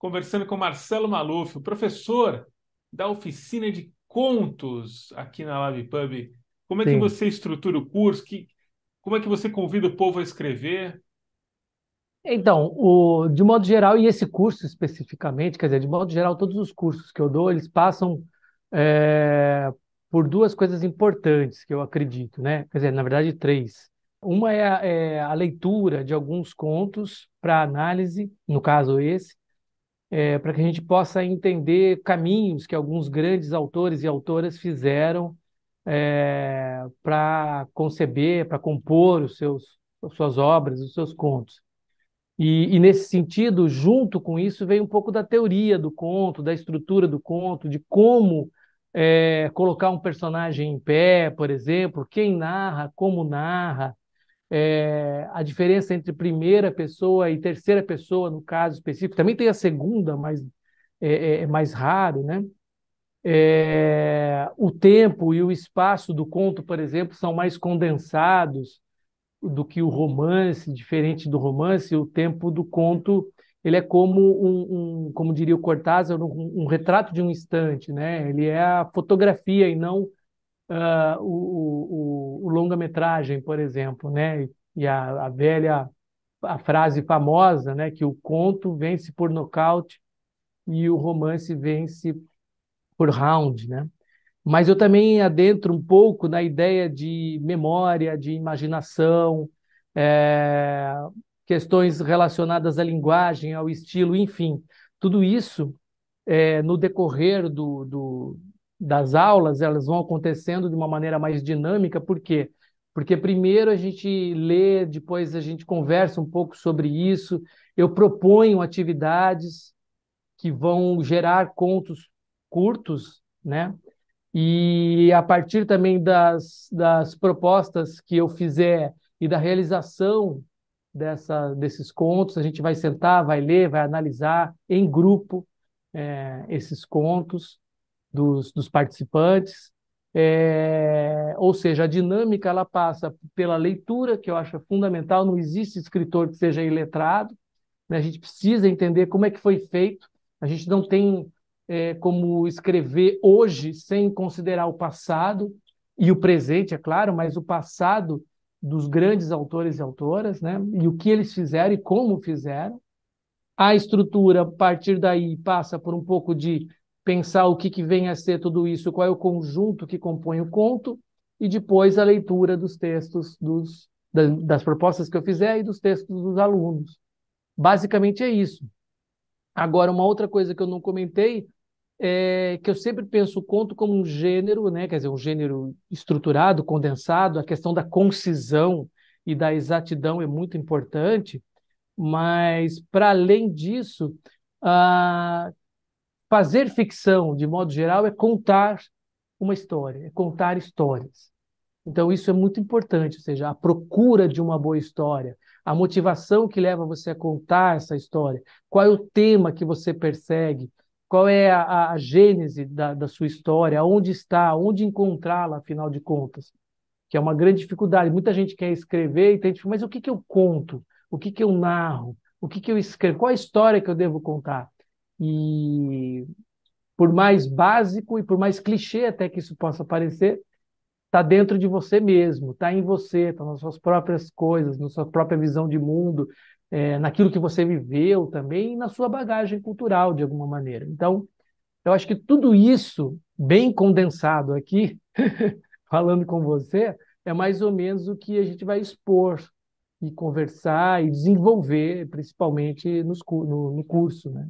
conversando com Marcelo Maluf, o professor da oficina de contos aqui na LabPub. Como é que Sim. você estrutura o curso? Como é que você convida o povo a escrever? Então, de modo geral, e esse curso especificamente, quer dizer, de modo geral, todos os cursos que eu dou, eles passam é, por duas coisas importantes que eu acredito, né? Quer dizer, na verdade, três. Uma é a leitura de alguns contos para análise, no caso esse, para que a gente possa entender caminhos que alguns grandes autores e autoras fizeram para conceber, para compor as suas obras, os seus contos. E nesse sentido, junto com isso, vem um pouco da teoria do conto, da estrutura do conto, de como colocar um personagem em pé, por exemplo, quem narra, como narra, a diferença entre primeira pessoa e terceira pessoa, no caso específico. Também tem a segunda, mas é mais raro, né? O tempo e o espaço do conto, por exemplo, são mais condensados do que o romance, diferente do romance, o tempo do conto ele é como como diria o Cortázar, um retrato de um instante, né? Ele é a fotografia e não o longa-metragem, por exemplo, né? E a velha a frase famosa, né? Que o conto vence por nocaute e o romance vence por round, né? Mas eu também adentro um pouco na ideia de memória, de imaginação, é, questões relacionadas à linguagem, ao estilo, enfim, tudo isso no decorrer das aulas, elas vão acontecendo de uma maneira mais dinâmica, por quê? Porque primeiro a gente lê, depois a gente conversa um pouco sobre isso, eu proponho atividades que vão gerar contos curtos, né? E a partir também das propostas que eu fizer e da realização desses contos, a gente vai sentar, vai ler, vai analisar em grupo esses contos dos participantes. Ou seja, a dinâmica ela passa pela leitura, que eu acho fundamental, não existe escritor que seja iletrado, né? A gente precisa entender como é que foi feito, a gente não tem como escrever hoje sem considerar o passado e o presente, é claro, mas o passado dos grandes autores e autoras, né? E o que eles fizeram e como fizeram. A estrutura, a partir daí, passa por um pouco de pensar o que vem a ser tudo isso, qual é o conjunto que compõe o conto, e depois a leitura dos textos, das propostas que eu fizer e dos textos dos alunos. Basicamente é isso. Agora, uma outra coisa que eu não comentei é que eu sempre penso o conto como um gênero, né? Quer dizer, um gênero estruturado, condensado. A questão da concisão e da exatidão é muito importante, mas, para além disso, ah, fazer ficção, de modo geral, é contar uma história, é contar histórias. Então, isso é muito importante, ou seja, a procura de uma boa história, a motivação que leva você a contar essa história, qual é o tema que você persegue, qual é a gênese da sua história, onde está, onde encontrá-la, afinal de contas, que é uma grande dificuldade. Muita gente quer escrever e tem tipo, mas o que eu conto? O que eu narro? O que eu escrevo? Qual a história que eu devo contar? E por mais básico e por mais clichê até que isso possa parecer, está dentro de você mesmo, está em você, está nas suas próprias coisas, na sua própria visão de mundo, naquilo que você viveu também e na sua bagagem cultural, de alguma maneira. Então, eu acho que tudo isso, bem condensado aqui, falando com você, é mais ou menos o que a gente vai expor e conversar e desenvolver, principalmente no curso, né?